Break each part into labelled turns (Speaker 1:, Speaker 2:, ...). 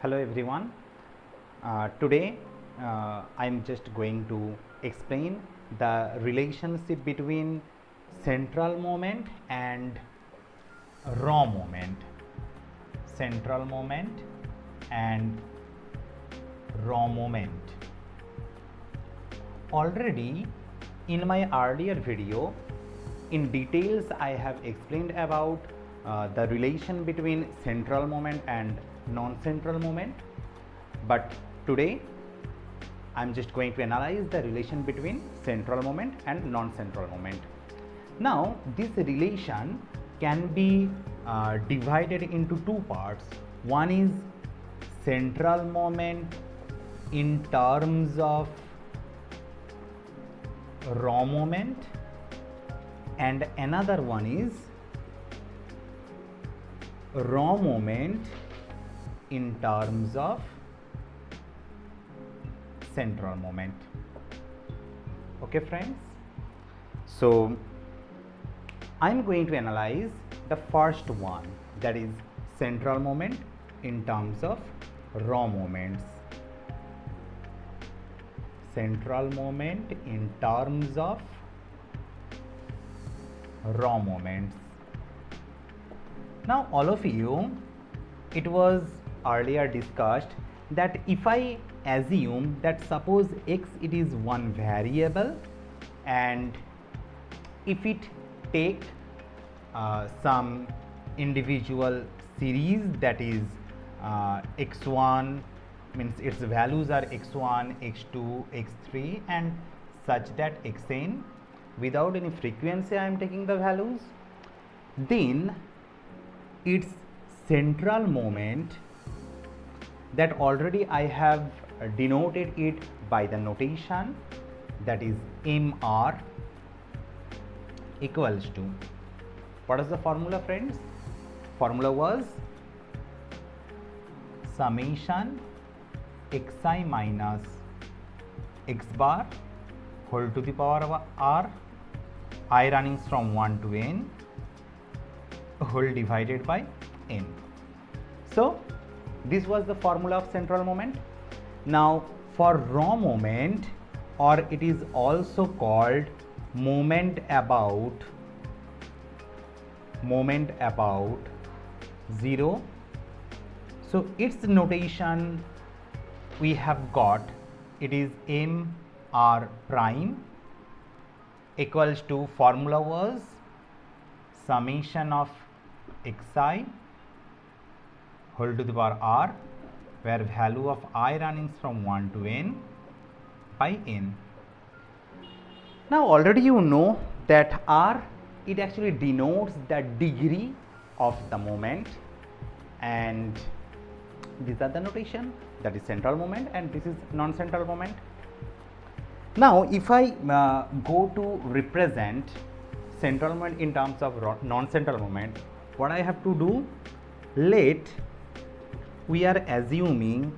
Speaker 1: Hello everyone. Today I'm just going to explain the relationship between central moment and raw moment. Central moment and raw moment. Already in my earlier video, in details I have explained about the relation between central moment and non-central moment, but today I'm just going to analyze the relation between central moment and non-central moment. Now this relation can be divided into two parts. One is central moment in terms of raw moment, and another one is raw moment in terms of central moment. Okay friends, so I'm going to analyze the first one, that is central moment in terms of raw moments. Central moment in terms of raw moments. Now all of you, it was earlier discussed that if I assume that suppose x it is one variable, and if it take some individual series, that is x1 means its values are x1, x2, x3 and such that xn, without any frequency I am taking the values, then its central moment, that already I have denoted it by the notation, that is mr equals to, what is the formula friends? Formula was summation xi minus x bar whole to the power of r, I running from 1 to n, whole divided by n. So this was the formula of central moment. Now for raw moment, or it is also called moment about zero, so its notation we have got, it is mr prime equals to, formula was summation of xi whole to the power r, where value of I running from 1 to n by n. Now already you know that r, it actually denotes the degree of the moment, and these are the notation, that is central moment and this is non-central moment. Now if I go to represent central moment in terms of non-central moment, what I have to do, let we are assuming,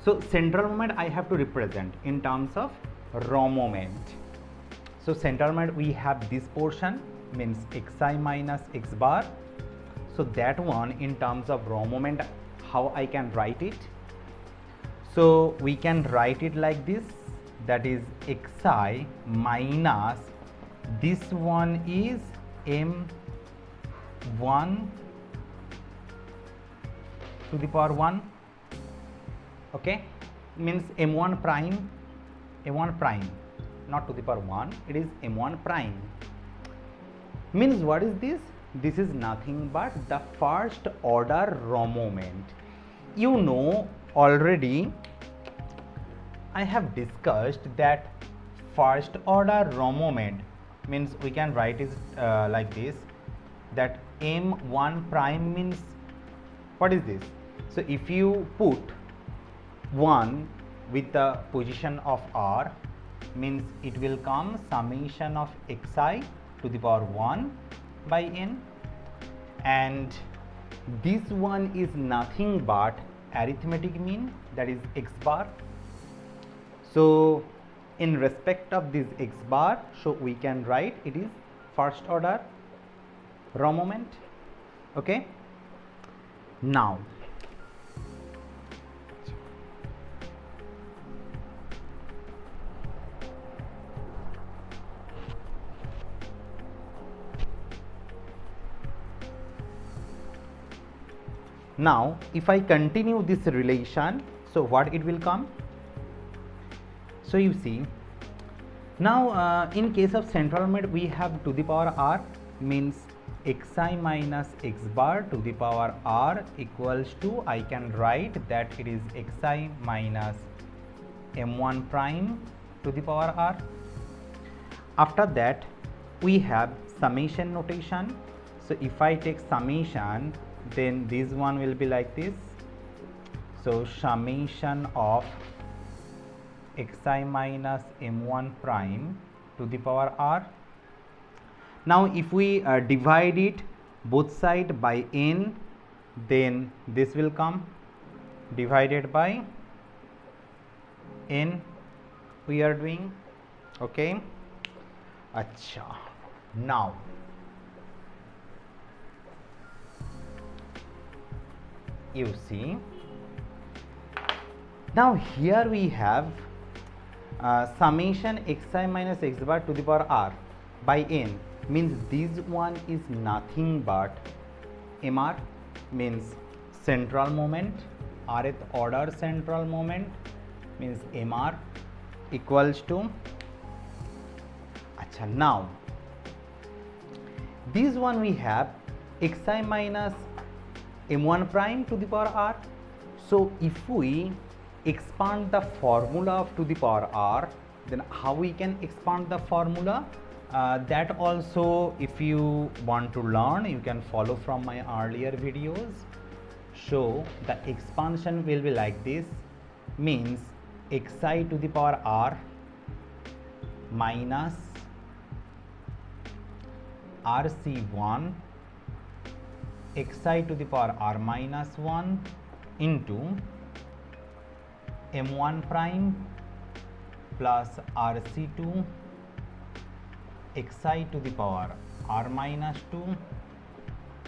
Speaker 1: so central moment I have to represent in terms of raw moment. So central moment we have this portion, means xi minus x bar, so that one in terms of raw moment, how I can write it? So we can write it like this, that is xi minus this one is m1 to the power 1, okay, means m1 prime, not to the power 1, it is m1 prime, means what is this? This is nothing but the first order raw moment. You know already I have discussed that first order raw moment means we can write it like this, that m1 prime means what is this? So if you put 1 with the position of r, means it will come summation of xi to the power 1 by n, and this one is nothing but arithmetic mean, that is x bar. So in respect of this x bar, so we can write it is first order raw moment. Okay, now Now if I continue this relation, so what it will come? So you see, now in case of central limit we have to the power r, means xi minus x bar to the power r equals to, I can write that it is xi minus m1 prime to the power r. After that we have summation notation. So if I take summation, then this one will be like this. So summation of xi minus m1 prime to the power r. Now if we divide it both side by n, then this will come divided by n we are doing. Okay. Acha. Now you see, now here we have summation xi minus x bar to the power r by n, means this one is nothing but mr, means central moment, rth order central moment, means mr equals to, acha, now this one we have xi minus m1 prime to the power r. So if we expand the formula of to the power r, then how we can expand the formula? That also, if you want to learn, you can follow from my earlier videos. So the expansion will be like this, means xi to the power r minus rc1 xi to the power r minus 1 into m1 prime plus rc2 xi to the power r minus 2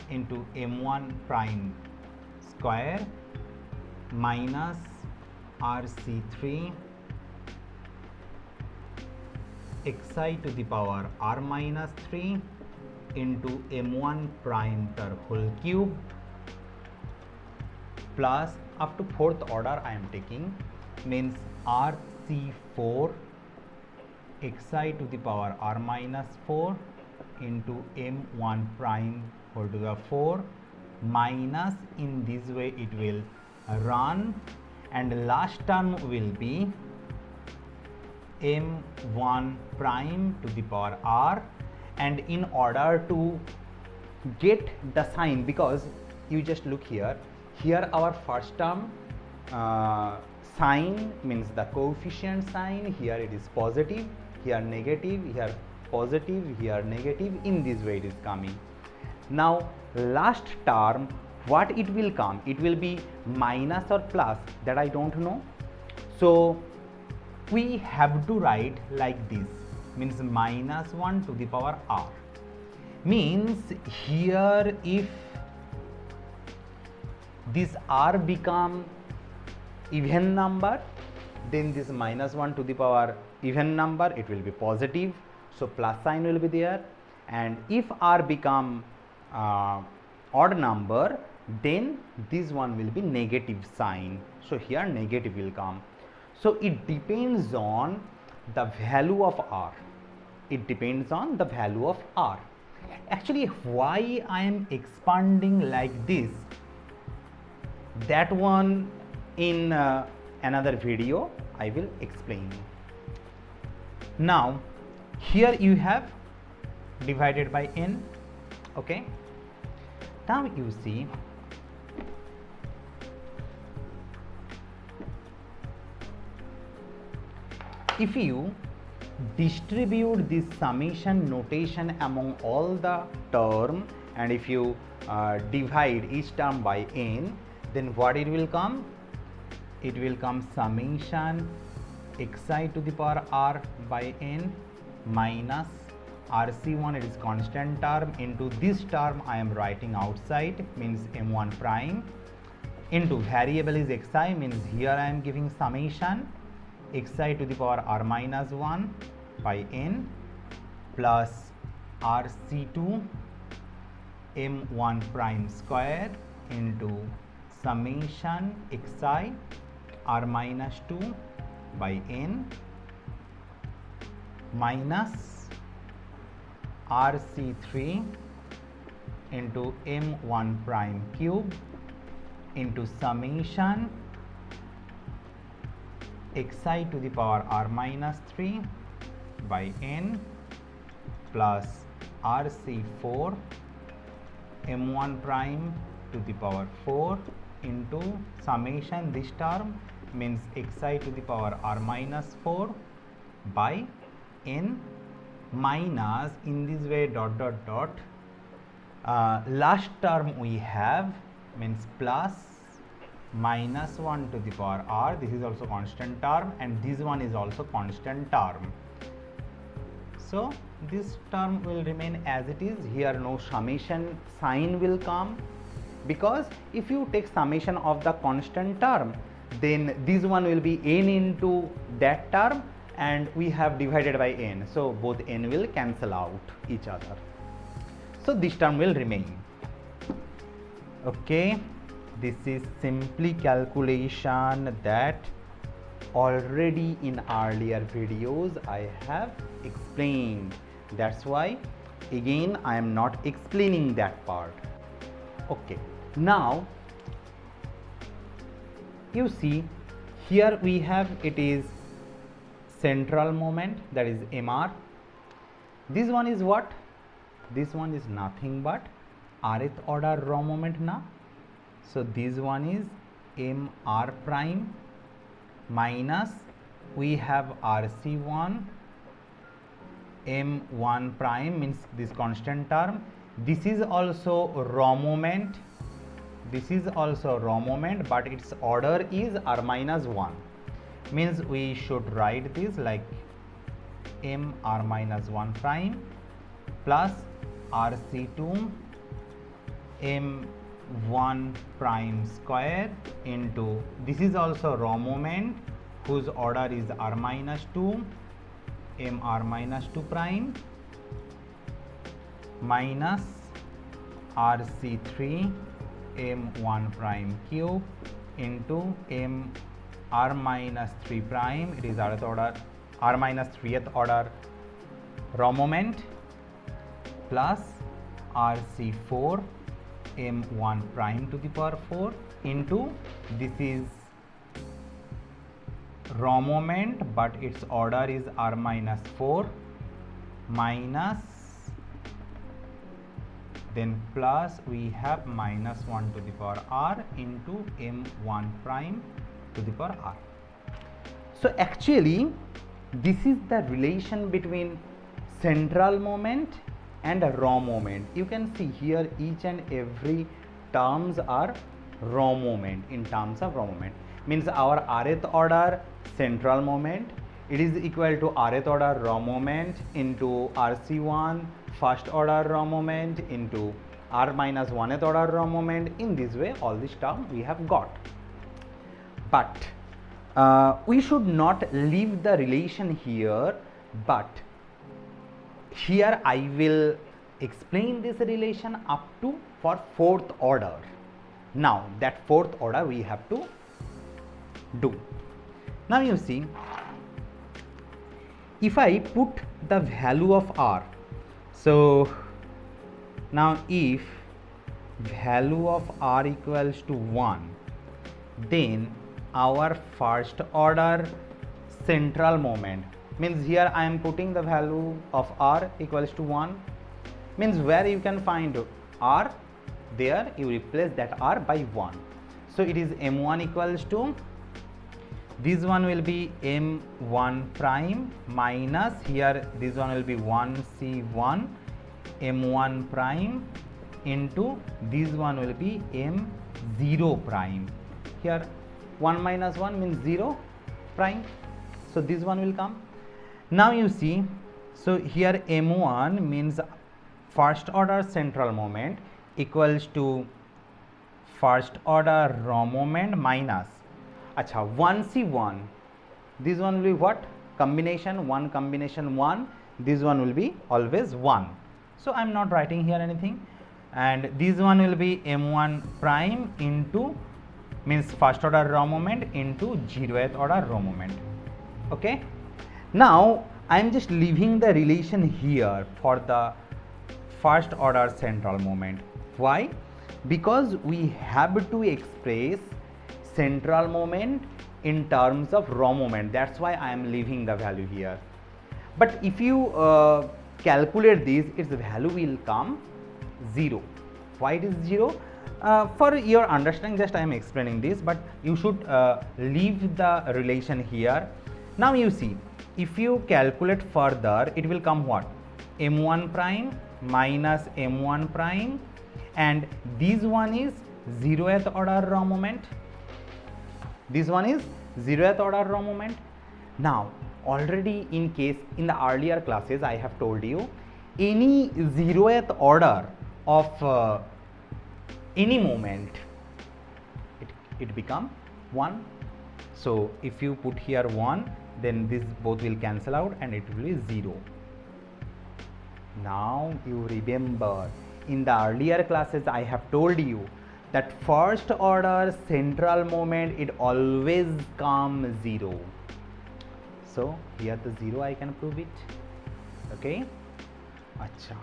Speaker 1: into m1 prime square minus rc3 xi to the power r minus 3 into m1 prime ter whole cube plus up to fourth order I am taking, means rc4 xi to the power r minus 4 into m1 prime whole to the 4 minus, in this way it will run, and last term will be m1 prime to the power r. And in order to get the sign, because you just look here, here our first term sign, means the coefficient sign, here it is positive, here negative, here positive, here negative, in this way it is coming. Now last term, what it will come? It will be minus or plus, that I don't know. So we have to write like this, means minus 1 to the power r, means here if this r become even number, then this minus 1 to the power even number, it will be positive, so plus sign will be there. And if r become odd number, then this one will be negative sign, so here negative will come. So it depends on the value of r, it depends on the value of r. Actually, why I am expanding like this, that one in another video I will explain. Now here you have divided by n. Okay, now you see, if you distribute this summation notation among all the term, and if you divide each term by n, then what it will come? It will come summation xi to the power r by n minus rc1, it is constant term, into this term I am writing outside, means m1 prime, into variable is xi, means here I am giving summation xi to the power r minus 1 by n plus rc2 m1 prime square into summation xi r minus 2 by n minus rc3 into m1 prime cube into summation xi to the power r minus 3 by n plus rc4 m1 prime to the power 4 into summation, this term means xi to the power r minus 4 by n minus, in this way, dot dot dot, last term we have means plus minus 1 to the power r, this is also constant term, and this one is also constant term. So this term will remain as it is. Here no summation sign will come, because if you take summation of the constant term, then this one will be n into that term, and we have divided by n, so both n will cancel out each other, so this term will remain. Okay, this is simply calculation that already in earlier videos I have explained. That's why again I am not explaining that part. Okay, now you see here we have, it is central moment, that is mr. This one is what? This one is nothing but rth order raw moment na. So this one is mr prime minus we have rc1 m1 prime, means this constant term. This is also raw moment, this is also raw moment, but its order is r minus 1, means we should write this like m r minus 1 prime plus rc2 m1 prime square into, this is also raw moment whose order is r minus 2 mr minus 2 prime minus rc3 m1 prime cube into m r minus 3 prime, it is rth order, r minus 3th order raw moment, plus rc4 m1 prime to the power 4 into, this is raw moment but its order is r minus 4 minus, then plus we have minus 1 to the power r into m1 prime to the power r. So actually this is the relation between central moment and a raw moment. You can see here each and every terms are raw moment, in terms of raw moment, means our rth order central moment, it is equal to rth order raw moment into rc1 first order raw moment into r minus 1th order raw moment. In this way all this term we have got, but we should not leave the relation here, but here I will explain this relation up to for fourth order. Now that fourth order we have to do. Now you see, if I put the value of r, so now if value of r equals to 1, then our first order central moment, means here I am putting the value of r equals to 1, means where you can find r, there you replace that r by 1. So it is m1 equals to, this one will be m1 prime minus, here this one will be 1c1 m1 prime into, this one will be m0 prime, here 1 minus 1 means 0 prime, so this one will come. Now you see, so here m1 means first order central moment equals to first order raw moment minus, acha 1c1, this one will be what, combination 1 combination 1, this one will be always 1, so I am not writing here anything, and this one will be m1 prime into means first order raw moment into 0th order raw moment. Okay, now I am just leaving the relation here for the first order central moment. Why? Because we have to express central moment in terms of raw moment, that's why I am leaving the value here. But if you calculate this, its value will come 0. Why it is 0? For your understanding, just I am explaining this, but you should leave the relation here. Now you see, if you calculate further, it will come what? M1 prime minus M1 prime, and this one is 0th order raw moment. This one is 0th order raw moment. Now already in the earlier classes I have told you, any 0th order of any moment, it become 1. So if you put here 1, then this both will cancel out and it will be 0. Now you remember, in the earlier classes I have told you that first order central moment, it always come 0. So here the 0 I can prove it. Okay. Acha.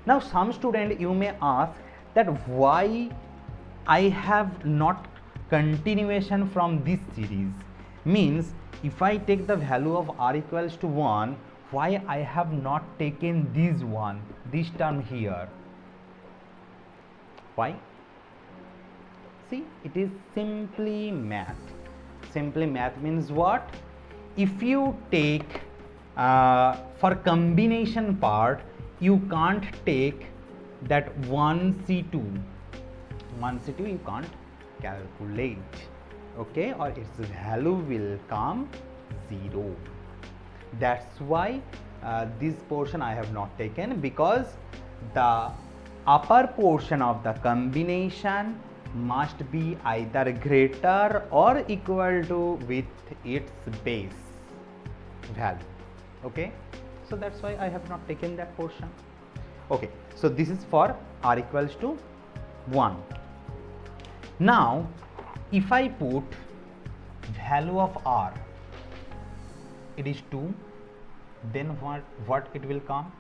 Speaker 1: Now some student, you may ask that why I have not continuation from this series. Means if I take the value of r equals to 1, why I have not taken this term here? Why? See, it is simply math. Simply math means what? If you take for combination part, you can't take that 1C2 you can't calculate, okay, or its value will come 0. That's why this portion I have not taken, because the upper portion of the combination must be either greater or equal to with its base value. Okay, so that's why I have not taken that portion. Okay, so this is for r equals to 1. Now if I put value of r, it is 2, then what it will come?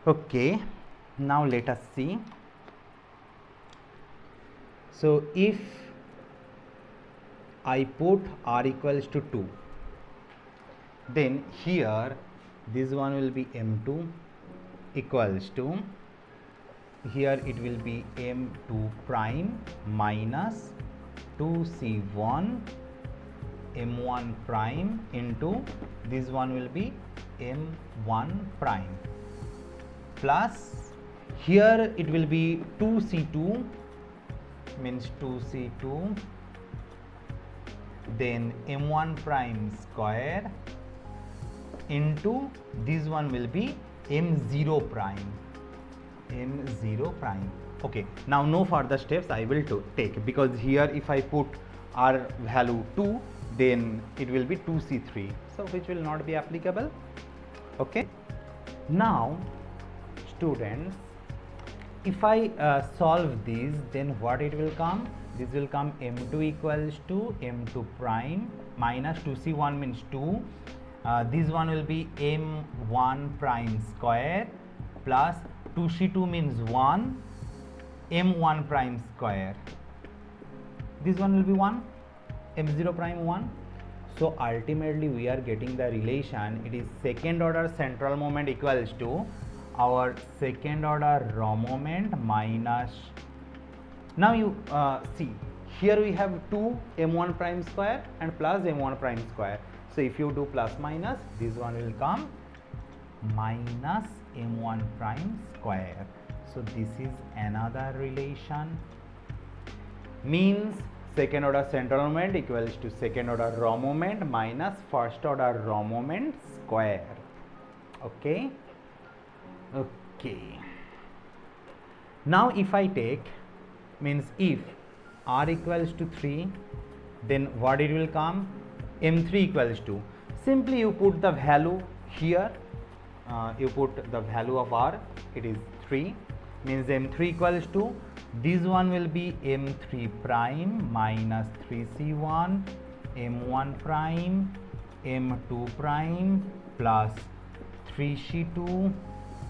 Speaker 1: Okay, now let us see. So if I put r equals to 2, then here this one will be m2 equals to, here it will be m2 prime minus 2c1 m1 prime into this one will be m1 prime, plus here it will be 2c2 means 2c2, then m1 prime square into this one will be m0 prime. Okay, now no further steps I will take, because here if I put r value 2, then it will be 2c3, so which will not be applicable. Okay, now students, if I solve this, then what it will come? This will come m2 equals to m2 prime minus 2c1 means 2, this one will be m1 prime square plus 2c2 means 1, m1 prime square, this one will be 1, m0 prime 1. So ultimately we are getting the relation, it is second order central moment equals to our second order raw moment minus, now you see here we have 2 m1 prime square and plus m1 prime square. So if you do plus minus, this one will come minus m1 prime square. So this is another relation, means second order central moment equals to second order raw moment minus first order raw moment square. Okay. Okay. Now if I take, means if r equals to 3, then what it will come? m3 equals to, simply you put the value here, you put the value of r, it is 3, means m3 equals to, This one will be m3 prime minus 3c1 m1 prime m2 prime plus 3c2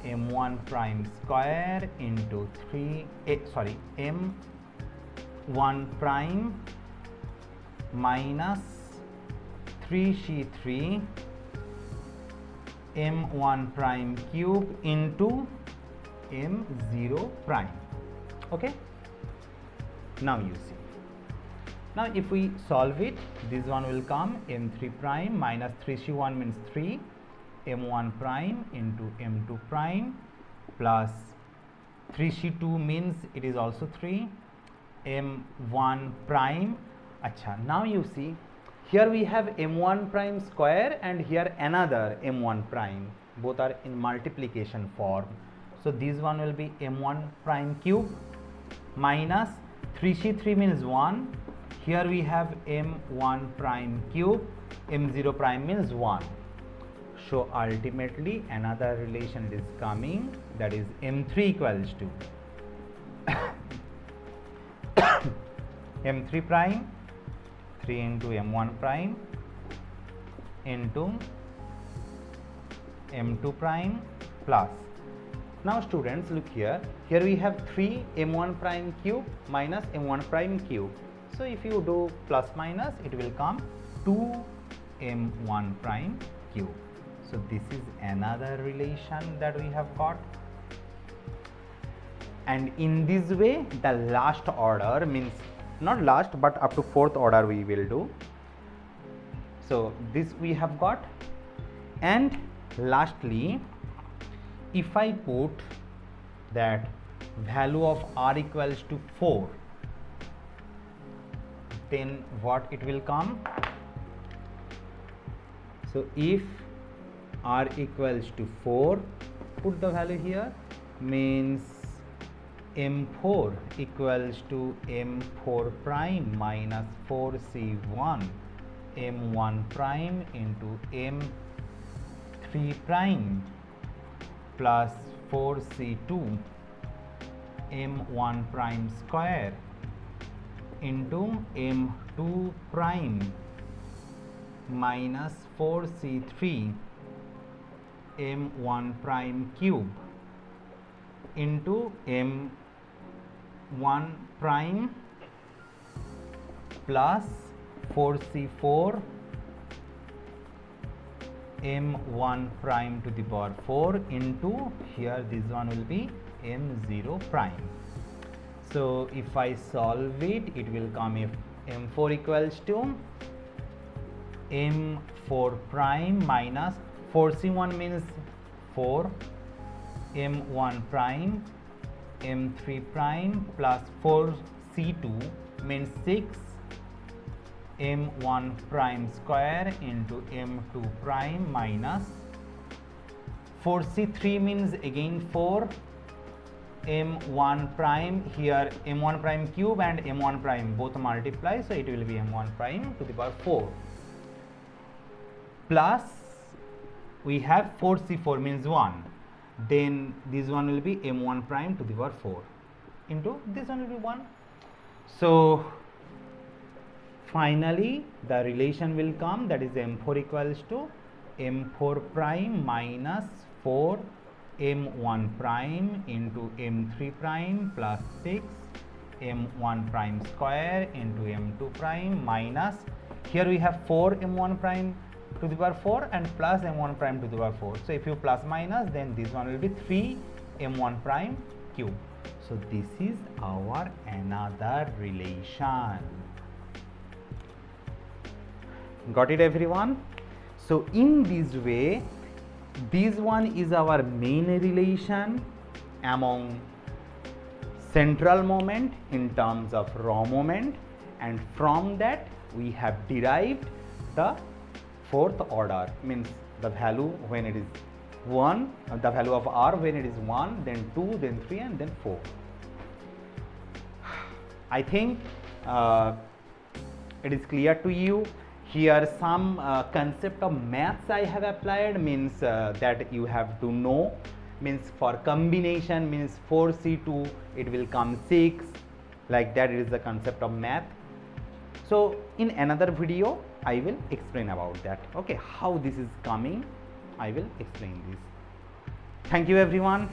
Speaker 1: m1 prime square into m1 prime minus 3c3 m1 prime cube into m0 prime. Okay, now you see, now if we solve it, this one will come m3 prime minus 3c1 means 3 m1 prime into m2 prime plus 3c2 means it is also 3 m1 prime. Acha, now you see, here we have m1 prime square and here another m1 prime, both are in multiplication form. So this one will be m1 prime cube minus 3c3 means 1, here we have m1 prime cube, m0 prime means 1. So ultimately another relation is coming, that is m3 equals to m3 prime 3 into m1 prime into m2 prime plus, now students look here, here we have 3 m1 prime cube minus m1 prime cube. So if you do plus minus, it will come 2 m1 prime cube. So this is another relation that we have got. And in this way, the last order means not last but up to fourth order we will do. So this we have got. And lastly, if I put that value of r equals to 4, then what it will come? So if r equals to 4, put the value here, means m4 equals to m4 prime minus 4c1 m1 prime into m3 prime plus 4c2 m1 prime square into m2 prime minus 4c3 m1 prime cube into m1 prime plus 4c4 m1 prime to the power 4 into, here this one will be m0 prime. So if I solve it, it will come if m4 equals to m4 prime minus 4c1 means 4 m1 prime m3 prime plus 4c2 means 6 m1 prime square into m2 prime minus 4c3 means again 4 m1 prime, here m1 prime cube and m1 prime both multiply, so it will be m1 prime to the power 4 plus we have 4c4 means 1, then this one will be m1 prime to the power 4 into this one will be 1. So finally the relation will come, that is m4 equals to m4 prime minus 4 m1 prime into m3 prime plus 6 m1 prime square into m2 prime minus, here we have 4 m1 prime to the power 4 and plus m1 prime to the power 4. So if you plus minus, then this one will be 3 m1 prime cube. So this is our another relation. Got it everyone? So in this way, this one is our main relation among central moment in terms of raw moment, and from that we have derived the fourth order, means the value when it is 1, the value of r when it is 1, then 2, then 3 and then 4. I think it is clear to you. Here some concept of maths I have applied, means that you have to know means for combination means 4C2 it will come 6, like that. It is the concept of math. So in another video I will explain about that. Okay, how this is coming, I will explain this. Thank you everyone.